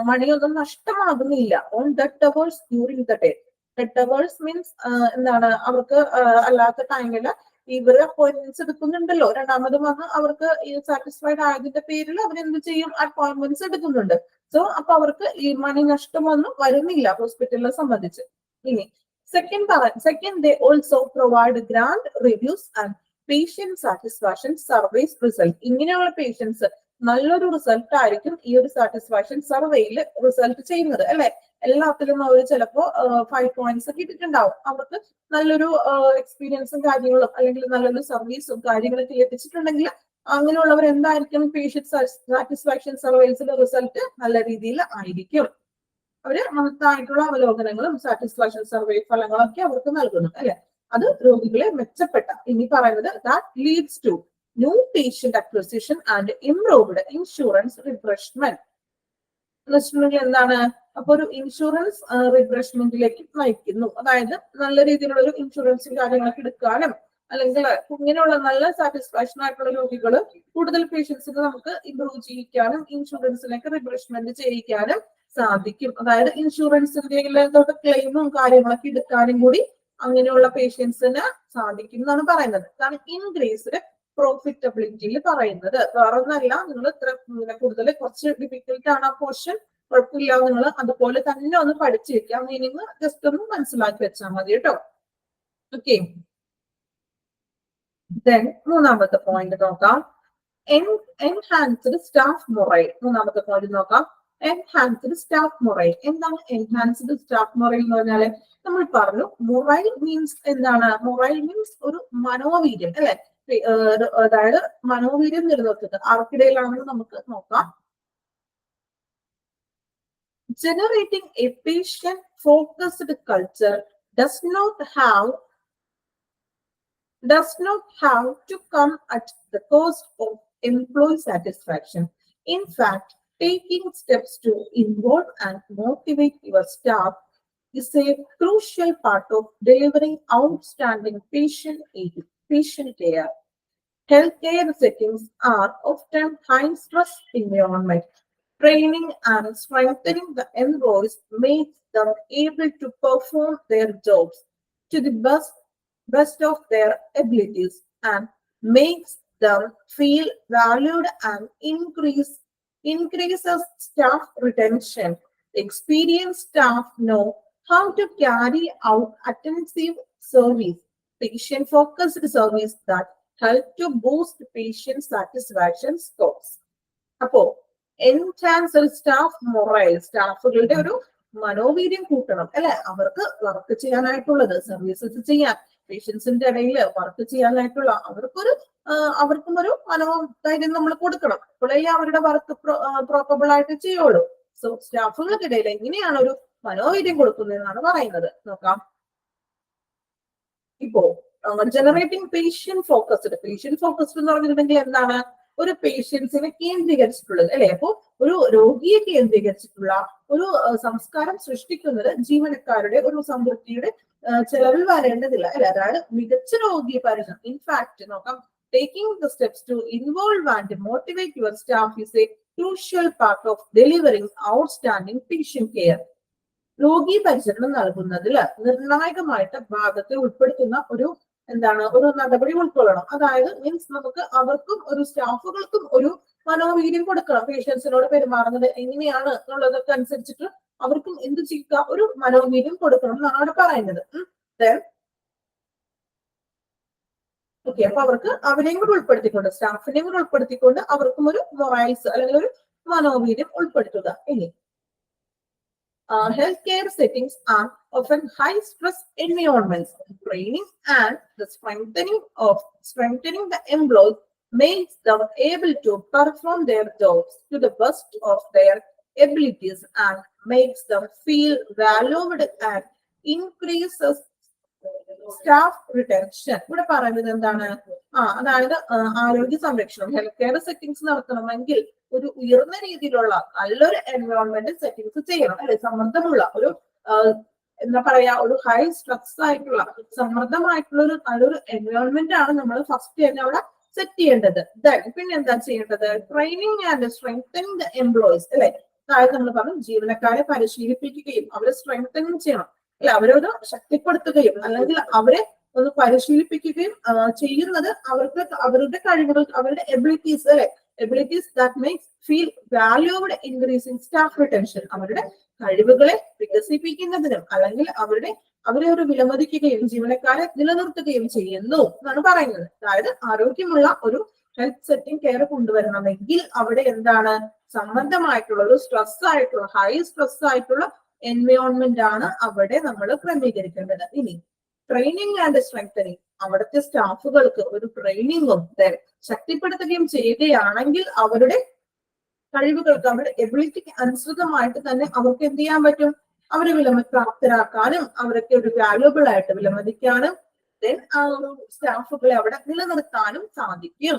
മണിയൊന്നും നഷ്ടമാകുന്നില്ല on dead hours during the day. Dead hours means എന്താണ്, അവർക്ക് അല്ലാത്ത ടൈമില് ഇവര് അപ്പോയിന്റ്മെന്റ്സ് എടുക്കുന്നുണ്ടല്ലോ. രണ്ടാമത് വന്ന് അവർക്ക് ഈ സാറ്റിസ്ഫൈഡ് ആയതിന്റെ പേരിൽ അവരെന്ത് ചെയ്യും, അപ്പോയിന്റ്മെന്റ്സ് എടുക്കുന്നുണ്ട്. സോ അപ്പൊ അവർക്ക് ഈ മണി നഷ്ടമൊന്നും വരുന്നില്ല ഹോസ്പിറ്റലിനെ സംബന്ധിച്ച്. ഇനി second they also provide grand reviews and patient satisfaction surveys result. ഇങ്ങനെയുള്ള പേഷ്യൻസ് നല്ലൊരു റിസൾട്ട് ആയിരിക്കും ഈ ഒരു സാറ്റിസ്ഫാക്ഷൻ സർവേയിൽ റിസൾട്ട് ചെയ്യുന്നത് അല്ലെ. എല്ലാത്തിലും അവർ ചിലപ്പോ 5 പോയിന്റ്സ് ഒക്കെ ഇട്ടിട്ടുണ്ടാവും. അവർക്ക് നല്ലൊരു എക്സ്പീരിയൻസും കാര്യങ്ങളും അല്ലെങ്കിൽ നല്ലൊരു സർവീസും കാര്യങ്ങളൊക്കെ ലഭിച്ചിട്ടുണ്ടെങ്കിൽ അങ്ങനെയുള്ളവർ എന്തായിരിക്കും, പേഷ്യന്റ് സാറ്റിസ്ഫാക്ഷൻ സർവേസിലെ റിസൾട്ട് നല്ല രീതിയിൽ ആയിരിക്കും. അവര് മഹത്തായിട്ടുള്ള അവലോകനങ്ങളും സാറ്റിസ്ഫാക്ഷൻ സർവേ ഫലങ്ങളൊക്കെ അവർക്ക് നൽകുന്നു അല്ലെ. അത് രോഗികളെ മെച്ചപ്പെട്ട. ഇനി പറയുന്നത് that leads to new patient acquisition and improved insurance refreshment. എന്താണ്, അപ്പൊ ഒരു ഇൻഷുറൻസ് റിഫ്രഷ്മെന്റിലേക്ക് നയിക്കുന്നു. അതായത് നല്ല രീതിയിലുള്ള ഒരു ഇൻഷുറൻസും കാര്യങ്ങളൊക്കെ എടുക്കാനും അല്ലെങ്കിൽ ഇങ്ങനെയുള്ള നല്ല സാറ്റിസ്ഫാക്ഷൻ ആയിട്ടുള്ള രോഗികൾ കൂടുതൽ പേഷ്യൻസിന് നമുക്ക് ഇംപ്രൂവ് ചെയ്യിക്കാനും ഇൻഷുറൻസിലേക്ക് റിഫ്രഷ്മെന്റ് ചെയ്യിക്കാനും സാധിക്കും. അതായത് ഇൻഷുറൻസിന്റെ തൊട്ട് ക്ലെയിമും കാര്യങ്ങളൊക്കെ എടുക്കാനും കൂടി അങ്ങനെയുള്ള പേഷ്യൻസിന് സാധിക്കും എന്നാണ് പറയുന്നത്. അതാണ് ഇൻക്രീസ്ഡ് പ്രോഫിറ്റബിലിറ്റിയിൽ പറയുന്നത്. വേറൊന്നല്ല, നിങ്ങൾ ഇത്ര കൂടുതൽ കുറച്ച് ഡിഫിക്കൽട്ട് ആണ് ആ പോർഷൻ, കുഴപ്പമില്ല. നിങ്ങൾ അതുപോലെ തന്നെ ഒന്ന് പഠിച്ചു വെക്കാം. മീനിങ് ജസ്റ്റ് ഒന്ന് മനസ്സിലാക്കി വെച്ചാൽ മതി കേട്ടോ. ഓക്കെ, ദെൻ മൂന്നാമത്തെ പോയിന്റ് നോക്കാം. Enhanced staff morale. മൂന്നാമത്തെ പോയിന്റ് നോക്കാം. Enhanced staff morale. എന്താണ് എൻഹാൻസ്ഡ് സ്റ്റാഫ് മൊറൈൽ എന്ന് പറഞ്ഞാല്? നമ്മൾ പറഞ്ഞു മൊറൈൽ മീൻസ് എന്താണ്? മൊറൈൽ മീൻസ് ഒരു മനോവീര്യം അല്ലെ. അതായത് മനോവീര്യം നിലനിർത്തുന്നത് ആർക്കിടയിലാണെന്ന് നമുക്ക് നോക്കാം. Generating a patient-focused culture does not have to come at the cost of employee satisfaction. In fact, taking steps to involve and motivate your staff is a crucial part of delivering outstanding patient care. Healthcare settings are often high-stress environment. Training and strengthening the employees makes them able to perform their jobs to the best of their abilities and makes them feel valued and increases staff retention. Experienced staff know how to carry out attentive service, patient-focused service that help to boost patient satisfaction scores. അപ്പോ enhance staff morale, സ്റ്റാഫുകളുടെ ഒരു മനോവീര്യം കൂട്ടണം അല്ലെ. അവർക്ക് work ചെയ്യാനായിട്ടുള്ളത്, services ചെയ്യാൻ, പേഷ്യൻസിന്റെ ഇടയിൽ work ചെയ്യാനായിട്ടുള്ള അവർക്കും ഒരു മനോധൈര്യം നമ്മൾ കൊടുക്കണം. അപ്പോഴേ അവരുടെ വർക്ക് പ്രോപ്പബിൾ ആയിട്ട് ചെയ്യുള്ളൂ. സോ സ്റ്റാഫുകൾക്കിടയിൽ എങ്ങനെയാണ് ഒരു മനോവീര്യം കൊടുക്കുന്നതെന്നാണ് പറയുന്നത്. നോക്കാം. ഇപ്പോ ജനറേറ്റിംഗ് പേഷ്യന്റ് ഫോക്കസ്ഡ് എന്ന് പറഞ്ഞിട്ടുണ്ടെങ്കിൽ എന്താണ്, ഒരു പേഷ്യൻസിനെ കേന്ദ്രീകരിച്ചിട്ടുള്ളത് അല്ലെ. അപ്പോ ഒരു രോഗിയെ കേന്ദ്രീകരിച്ചിട്ടുള്ള ഒരു സംസ്കാരം സൃഷ്ടിക്കുന്നത് ജീവനക്കാരുടെ ഒരു സംതൃപ്തിയുടെ ചെലവിൽ വരേണ്ടതില്ല അല്ലെ. അതായത് മികച്ച രോഗി പരിചരണം. ഇൻഫാക്ട് നോക്കാം, taking the steps to involve and motivate your staff is a crucial part of delivering outstanding patient care. രോഗി പരിചരണം നൽകുന്നതിൽ നിർണായകമായിട്ട് ഭാഗത്തെ ഉൾപ്പെടുത്തുന്ന ഒരു ഒരു നടപടി ഉൾക്കൊള്ളണം. അതായത് മീൻസ് നമുക്ക് അവർക്കും ഒരു സ്റ്റാഫുകൾക്കും ഒരു മനോവീര്യം കൊടുക്കണം. പേഷ്യൻസിനോട് പെരുമാറുന്നത് എങ്ങനെയാണ് എന്നുള്ളതൊക്കെ അനുസരിച്ചിട്ട് അവർക്കും എന്ത് ചെയ്യുക, ഒരു മനോവീര്യം കൊടുക്കണം എന്നാണ് പറയുന്നത്. ഓക്കെ, അപ്പൊ അവർക്ക് അവരെയും കൂടെ ഉൾപ്പെടുത്തിക്കൊണ്ട്, സ്റ്റാഫിനെയും കൂടെ ഉൾപ്പെടുത്തിക്കൊണ്ട് അവർക്കും ഒരു മൊറൈൽസ് അല്ലെങ്കിൽ ഒരു മനോവീര്യം ഉൾപ്പെടുത്തുക. ഇനി healthcare settings are often high stress environments. Training and the strengthening the employees makes them able to perform their jobs to the best of their abilities and makes them feel valued and increases staff retention. ഇവിടെ പറയുന്നത് എന്താണ്, അതായത് ആരോഗ്യ സംരക്ഷണം, health care settings നടത്തണമെങ്കിൽ ഒരു ഉയർന്ന രീതിയിലുള്ള നല്ലൊരു എൻവയോൺമെന്റ് സെറ്റിംഗ്സ് ചെയ്യണം അല്ലെ. സമ്മർദ്ദമുള്ള ഒരു എന്താ പറയാ, ഒരു ഹൈ സ്ട്രെസ് ആയിട്ടുള്ള സമ്മർദ്ദമായിട്ടുള്ള ഒരു നല്ലൊരു എൻവയോൺമെന്റ് ആണ് നമ്മൾ ഫസ്റ്റ് തന്നെ അവിടെ സെറ്റ് ചെയ്യേണ്ടത്. പിന്നെ എന്താ ചെയ്യേണ്ടത്, training and strengthening the employees അല്ലെ. അതായത് നമ്മൾ പറഞ്ഞു ജീവനക്കാരെ പരിശീലിപ്പിക്കുകയും അവരെ സ്ട്രെങ്തനിങ് ചെയ്യണം അല്ലെ, അവരൊരു ശക്തിപ്പെടുത്തുകയും അല്ലെങ്കിൽ അവരെ ഒന്ന് പരിശീലിപ്പിക്കുകയും ചെയ്യുന്നത് അവർക്ക് അവരുടെ കഴിവുകൾ, അവരുടെ എബിലിറ്റീസ് അല്ലെ, abilities that makes feel valued increasing staff retention. അവരുടെ കഴിവുകളെ വികസിപ്പിക്കുന്നതിനും അല്ലെങ്കിൽ അവരെ ഒരു വിലമതിക്കുകയും ജീവനക്കാരെ നിലനിർത്തുകയും ചെയ്യുന്നു എന്നാണ് പറയുന്നത്. അതായത് ആരോഗ്യമുള്ള ഒരു ഹെൽത്ത് സെറ്റിംഗ് കെയർ കൊണ്ടുവരണമെങ്കിൽ അവിടെ എന്താണ്, സമ്മർദ്ദമായിട്ടുള്ള ഒരു സ്ട്രെസ് ആയിട്ടുള്ള ഹൈ സ്ട്രെസ് ആയിട്ടുള്ള എൻവയോൺമെന്റ് ആണ് അവിടെ നമ്മൾ ക്രമീകരിക്കേണ്ടത്. ഇനി ട്രെയിനിങ് ആൻഡ് സ്ട്രെങ്തനിങ്, അവിടുത്തെ സ്റ്റാഫുകൾക്ക് ഒരു ട്രെയിനിങ്ങും ശക്തിപ്പെടുത്തുകയും ചെയ്യുകയാണെങ്കിൽ അവരുടെ കഴിവുകൾക്ക്, അവരുടെ എബിലിറ്റിക്ക് അനുസൃതമായിട്ട് തന്നെ അവർക്ക് എന്ത് ചെയ്യാൻ പറ്റും, അവരെ പ്രാപ്തരാക്കാനും അവരൊക്കെ ഒരു വാല്യുബിൾ ആയിട്ട് വിലമതിക്കാനും ആ ഒരു സ്റ്റാഫുകളെ അവിടെ നിലനിർത്താനും സാധിക്കും.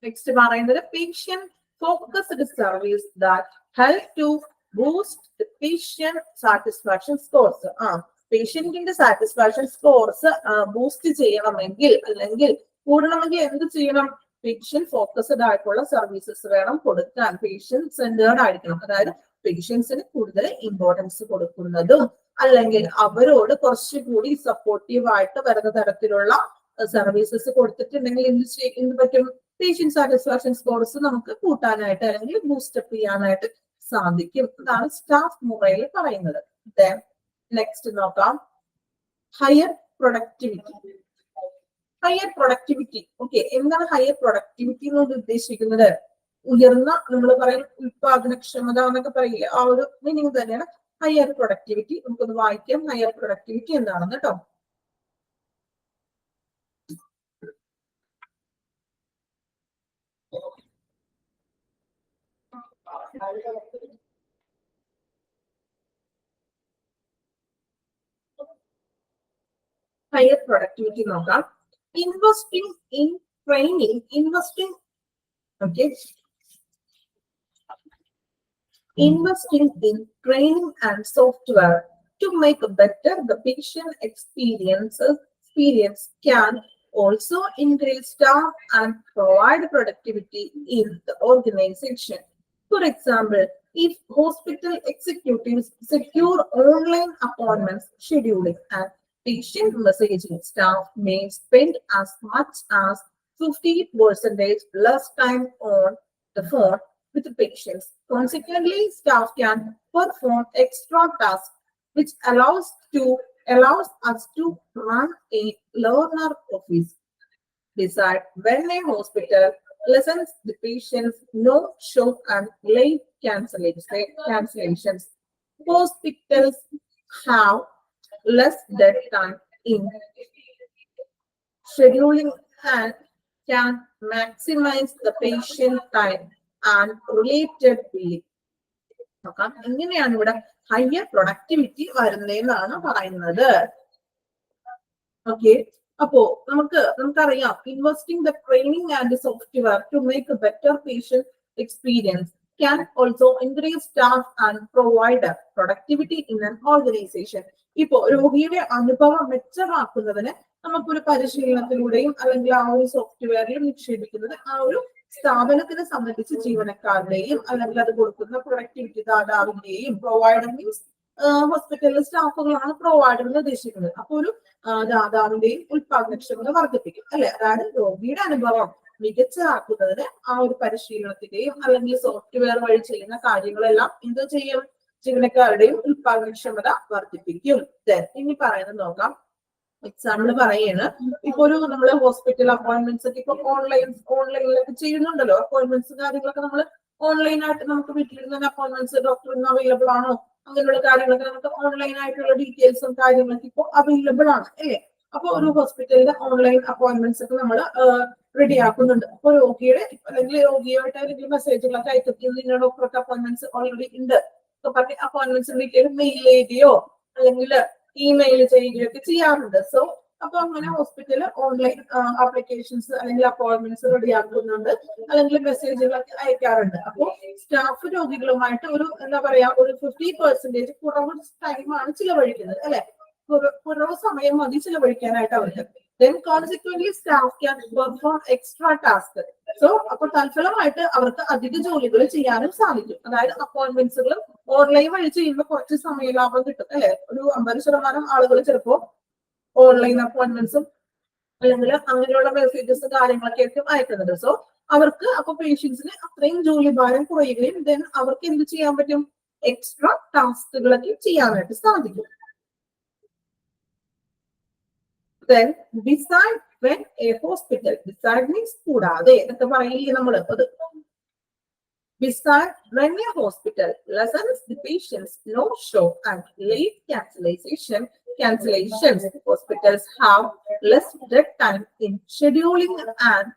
നെക്സ്റ്റ് പറയുന്നത് patient focused service that help to boost the patient satisfaction scores. പേഷ്യന്റിന്റെ സാറ്റിസ്ഫാക്ഷൻ സ്കോർസ് ബൂസ്റ്റ് ചെയ്യണമെങ്കിൽ അല്ലെങ്കിൽ കൂടണമെങ്കിൽ എന്ത് ചെയ്യണം, പേഷ്യന്റ് ഫോക്കസ്ഡ് ആയിട്ടുള്ള സർവീസസ് വേണം കൊടുക്കാൻ. പേഷ്യന്റ് സെന്റേർഡ് ആയിരിക്കണം. അതായത് പേഷ്യൻസിന് കൂടുതൽ ഇമ്പോർട്ടൻസ് കൊടുക്കുന്നതും അല്ലെങ്കിൽ അവരോട് കുറച്ചുകൂടി സപ്പോർട്ടീവ് ആയിട്ട് വരുന്ന തരത്തിലുള്ള സർവീസസ് കൊടുത്തിട്ടുണ്ടെങ്കിൽ എന്ത് പറ്റും, പേഷ്യന്റ് സാറ്റിസ്ഫാക്ഷൻ സ്കോർസ് നമുക്ക് കൂട്ടാനായിട്ട് അല്ലെങ്കിൽ ബൂസ്റ്റപ്പ് ചെയ്യാനായിട്ട് സാധിക്കും. അതാണ് സ്റ്റാഫ് മൊറൈൽ പറയുന്നത്. നെക്സ്റ്റ് നോക്കാം, ഹയർ പ്രൊഡക്ടിവിറ്റി. ഓക്കെ, എന്താണ് ഹയർ പ്രൊഡക്ടിവിറ്റി എന്നത് ഉദ്ദേശിക്കുന്നത്? ഉയർന്ന, നമ്മൾ പറയും ഉത്പാദനക്ഷമത എന്നൊക്കെ പറയില്ലേ, ആ ഒരു മീനിങ് തന്നെയാണ് ഹയർ പ്രൊഡക്ടിവിറ്റി. നമുക്കൊന്ന് വായിക്കാം ഹയർ പ്രൊഡക്ടിവിറ്റി എന്താണെന്ന് കേട്ടോ. higher productivity നോക്കാം. Investing in training and software to make better the patient experience can also increase staff and provide productivity in the organization. For example, if hospital executives secure online appointments scheduling and patient messaging, staff may spend as much as 50% less time on the phone with the patients. Consequently, staff can perform extra tasks, which allows us to run a learner office. Besides, when a hospital lessens the patient's no-show and late cancellations, hospitals have less dead time in scheduling and can maximize the patient time and related billing. എങ്ങനെയാണ് ഇവിടെ higher productivity വരുന്നതെന്നാണ് പറയുന്നത്. Okay, അപ്പോ നമുക്കറിയാം investing the training and software to make a better patient experience can also increase staff and provide productivity in an organization. ഇപ്പോ രോഗിയുടെ അനുഭവം മെച്ചമാക്കുന്നതിന് നമുക്കൊരു പരിശീലനത്തിലൂടെയും അല്ലെങ്കിൽ ആ ഒരു സോഫ്റ്റ്വെയറിലും നിക്ഷേപിക്കുന്നത് ആ ഒരു സ്ഥാപനത്തിനെ സംബന്ധിച്ച് ജീവനക്കാരുടെയും അല്ലെങ്കിൽ അത് കൊടുക്കുന്ന പ്രൊഡക്ടിവിറ്റി ദാതാവിന്റെയും പ്രൊവൈഡർ മീൻസ് ഹോസ്പിറ്റലിലെ സ്റ്റാഫുകളാണ് പ്രൊവൈഡർ എന്ന് ഉദ്ദേശിക്കുന്നത്. അപ്പൊ ഒരു ദാതാവിന്റെയും ഉൽപാദനക്ഷമത വർദ്ധിപ്പിക്കും അല്ലെ. അതായത് രോഗിയുടെ അനുഭവം മികച്ചതാക്കുന്നതിന് ആ ഒരു പരിശീലനത്തിന്റെയും അല്ലെങ്കിൽ സോഫ്റ്റ്വെയർ വഴി ചെയ്യുന്ന കാര്യങ്ങളെല്ലാം എന്ത് ചെയ്യും, ജീവനക്കാരുടെയും ഉൽപാദനക്ഷമത വർദ്ധിപ്പിക്കും. ഇനി പറയുന്നത് നോക്കാം. എക്സാമ്പിൾ പറയാണ്, ഇപ്പൊ ഒരു നമ്മള് ഹോസ്പിറ്റൽ അപ്പോയിന്റ്മെന്റ്സ് ഒക്കെ ഇപ്പൊ ഓൺലൈനിലൊക്കെ ചെയ്യുന്നുണ്ടല്ലോ. അപ്പോയിന്റ്മെന്റ്സ് കാര്യങ്ങളൊക്കെ നമ്മൾ ഓൺലൈനായിട്ട് നമുക്ക് വീട്ടിലിരുന്ന അപ്പോയിന്റ്മെന്റ്സ് ഡോക്ടറിന് അവൈലബിൾ ആണോ, അങ്ങനെയുള്ള കാര്യങ്ങളൊക്കെ നമുക്ക് ഓൺലൈൻ ആയിട്ടുള്ള ഡീറ്റെയിൽസും കാര്യങ്ങളൊക്കെ ഇപ്പോൾ അവൈലബിൾ ആണ് അല്ലേ. അപ്പൊ ഒരു ഹോസ്പിറ്റലിലെ ഓൺലൈൻ അപ്പോയിന്റ്മെന്റ്സ് ഒക്കെ നമ്മൾ റെഡി ആക്കുന്നുണ്ട്. അപ്പൊ രോഗിയുടെ അല്ലെങ്കിൽ രോഗിയായിട്ട് അല്ലെങ്കിൽ മെസ്സേജുകളൊക്കെ അയക്കും, നിങ്ങളുടെ ഡോക്ടർക്ക് അപ്പോയിന്റ്മെന്റ്സ് ഓൾറെഡി ഉണ്ട് പറഞ്ഞ് അപ്പോയിന്റ്മെന്റ്സ് ഡീറ്റെയിൽ മെയിൽ ചെയ്യുകയോ അല്ലെങ്കിൽ ഇമെയിൽ ചെയ്യുകയോ ഒക്കെ ചെയ്യാറുണ്ട്. സോ അപ്പൊ അങ്ങനെ ഹോസ്പിറ്റൽ ഓൺലൈൻ ആപ്ലിക്കേഷൻസ് അല്ലെങ്കിൽ അപ്പോയിന്റ്മെന്റ്സ് റെഡിയാക്കുന്നുണ്ട്, അല്ലെങ്കിൽ മെസ്സേജുകളൊക്കെ അയക്കാറുണ്ട്. അപ്പൊ സ്റ്റാഫ് രോഗികളുമായിട്ട് ഒരു എന്താ പറയാ ഒരു 50% കുറവ് ടൈമാണ് ചിലവഴിക്കുന്നത് അല്ലെ. കുറവ് സമയം മതി ചിലവഴിക്കാനായിട്ട് അവർക്ക്. Then consequently staff can perform extra tasks. So അപ്പൊ തൽഫലമായിട്ട് അവർക്ക് അധിക ജോലികൾ ചെയ്യാനും സാധിക്കും. അതായത് അപ്പോയിന്റ്മെന്റ്സുകൾ ഓൺലൈൻ വഴി ചെയ്യുമ്പോൾ കുറച്ച് സമയ ലാഭം കിട്ടും അല്ലെ. ഒരു 50% ആളുകൾ ചിലപ്പോ ഓൺലൈൻ അപ്പോയിന്റ്മെന്റ്സും അല്ലെങ്കിൽ അങ്ങനെയുള്ള മെസ്സേജസ് കാര്യങ്ങളൊക്കെ ആയിരിക്കും അയക്കുന്നത്. സോ അവർക്ക് അപ്പൊ പേഷ്യൻസിന് അത്രയും ജോലി ഭാരം കുറയുകയും ദെൻ അവർക്ക് എന്ത് ചെയ്യാൻ പറ്റും, എക്സ്ട്രാ ടാസ്കുകളൊക്കെ ചെയ്യാനായിട്ട് സാധിക്കും. Then beside when a hospital, beside means കൂടാതെ എന്നൊക്കെ പറയില്ലേ നമ്മള്. Beside when a hospital lessens the patient's no show and late cancellations, hospitals have less dead time in scheduling and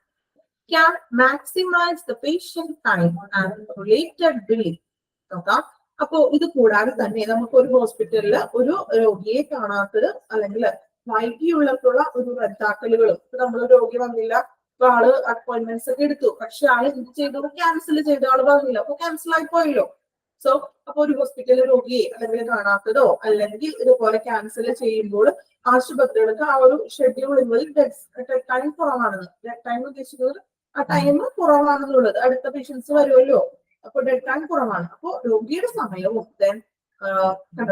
can maximize the patient time and related billing. നോക്കാം. അപ്പോ ഇത് കൂടാതെ തന്നെ നമുക്ക് ഒരു ഹോസ്പിറ്റലിൽ ഒരു രോഗിയെ കാണാത്തത് അല്ലെങ്കിൽ വൈകിയുള്ളപ്പോൾ ഒരു റദ്ദാക്കലുകളും, നമ്മൾ രോഗി വന്നില്ല, അപ്പൊ ആള് അപ്പോയിന്റ്മെന്റ്സ് ഒക്കെ എടുത്തു, പക്ഷെ ആള് എന്ത് ചെയ്തു, ക്യാൻസൽ ചെയ്തു, ആള് പറഞ്ഞില്ല, അപ്പൊ ക്യാൻസൽ ആയി പോയല്ലോ. സോ അപ്പൊ ഒരു ഹോസ്പിറ്റലിൽ രോഗിയെ അല്ലെങ്കിൽ കാണാത്തതോ അല്ലെങ്കിൽ ഇതുപോലെ ക്യാൻസൽ ചെയ്യുമ്പോൾ ആശുപത്രികൾക്ക് ആ ഒരു ഷെഡ്യൂളിൽ ടൈം കുറവാണെന്ന്, ടൈം ഉദ്ദേശിക്കുന്നത് ആ ടൈം കുറവാണെന്നുള്ളത്, അടുത്ത പേഷ്യൻസ് വരുമല്ലോ, അപ്പൊ ഡെഡ് ടൈം കുറവാണ്. അപ്പൊ രോഗിയുടെ സമയവും then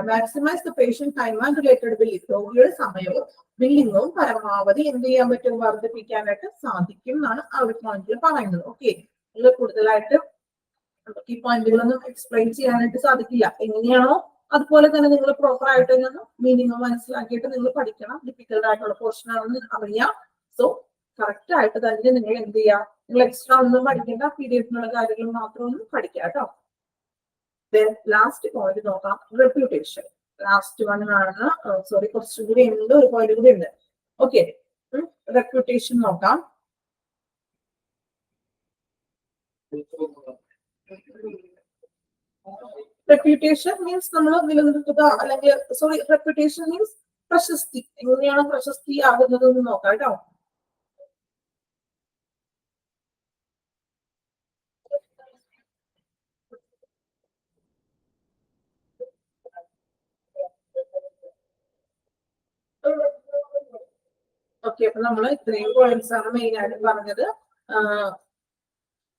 maximise the patient time and related billing, രോഗിയുടെ സമയവും ബില്ലിങ്ങും പരമാവധി എന്ത് ചെയ്യാൻ പറ്റും, വർദ്ധിപ്പിക്കാനായിട്ട് സാധിക്കും എന്നാണ് ആ ഒരു പോയിന്റിൽ പറയുന്നത്. ഓക്കെ, ഇത് കൂടുതലായിട്ട് ഈ പോയിന്റുകളൊന്നും എക്സ്പ്ലെയിൻ ചെയ്യാനായിട്ട് സാധിക്കില്ല. എങ്ങനെയാണോ അതുപോലെ തന്നെ നിങ്ങൾ പ്രോപ്പർ ആയിട്ട് മീനിങ് മനസ്സിലാക്കിയിട്ട് നിങ്ങൾ പഠിക്കണം. ഡിഫിക്കൽട്ട് ആയിട്ടുള്ള പോർഷൻ ആണെന്ന് അറിയാം. സോ കറക്റ്റ് ആയിട്ട് തന്നെ നിങ്ങൾ എന്ത് ചെയ്യാം, നിങ്ങൾ എക്സ്ട്രാ ഒന്നും പഠിക്കേണ്ട, PDF-നുള്ള കാര്യങ്ങൾ മാത്രം ഒന്നും പഠിക്കാം കേട്ടോ. ലാസ്റ്റ് പോയിന്റ് നോക്കാം, റെപ്യൂട്ടേഷൻ. ലാസ്റ്റ് വൺ ആണ്, സോറി കുറച്ചും കൂടി ഉണ്ട്, ഒരു പോയിന്റ് കൂടി ഉണ്ട്. ഓക്കെ, റെപ്യൂട്ടേഷൻ നോക്കാം. റെപ്യൂട്ടേഷൻ മീൻസ് നമ്മൾ നിലനിർത്തുക, അല്ലെങ്കിൽ സോറി റെപ്യൂട്ടേഷൻ മീൻസ് പ്രശസ്തി. എങ്ങനെയാണ് പ്രശസ്തി ആകുന്നത് എന്ന് നോക്കാം കേട്ടോ. ഓക്കെ, അപ്പൊ നമ്മൾ ഇത്രയും പോയിന്റ്സ് ആണ് മെയിൻ ആയിട്ട് പറഞ്ഞത്.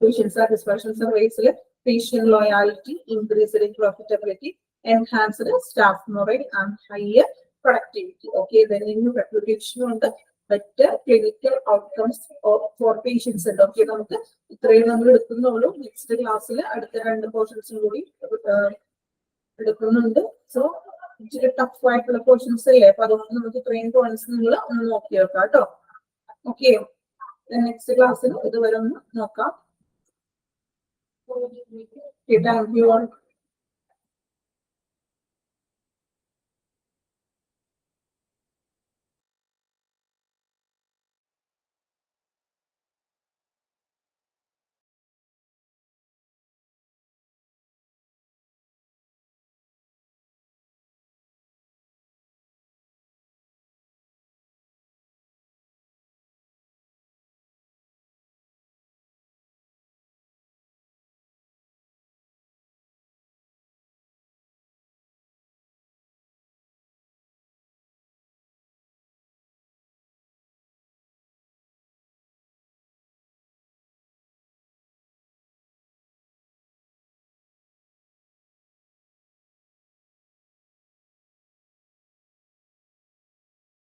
പേഷ്യന്റ് സാറ്റിസ്ഫാക്ഷൻ സർവേസിൽ patient loyalty, increased profitability, enhanced staff morale and higher productivity. Okay, then in reputation on the better clinical outcomes for patients. Okay, നമുക്ക് ഇത്രയും നമ്മൾ എടുക്കുന്നുള്ളൂ. നെക്സ്റ്റ് ക്ലാസ്സിൽ അടുത്ത 2 പോർഷൻസും കൂടി എടുക്കുന്നുണ്ട്. സോ ഇച്ചിരി ടഫ് ആയിട്ടുള്ള പോർഷൻസ് അല്ലേ, അപ്പൊ അതുകൊണ്ട് നമുക്ക് ഇത്രയും പോയിന്റ്സ് നിങ്ങൾ ഒന്ന് നോക്കി വെക്കാം കേട്ടോ. ഓക്കെ, നെക്സ്റ്റ് ക്ലാസ്സിൽ ഇതുവരെ ഒന്ന് നോക്കാം. Thank you all.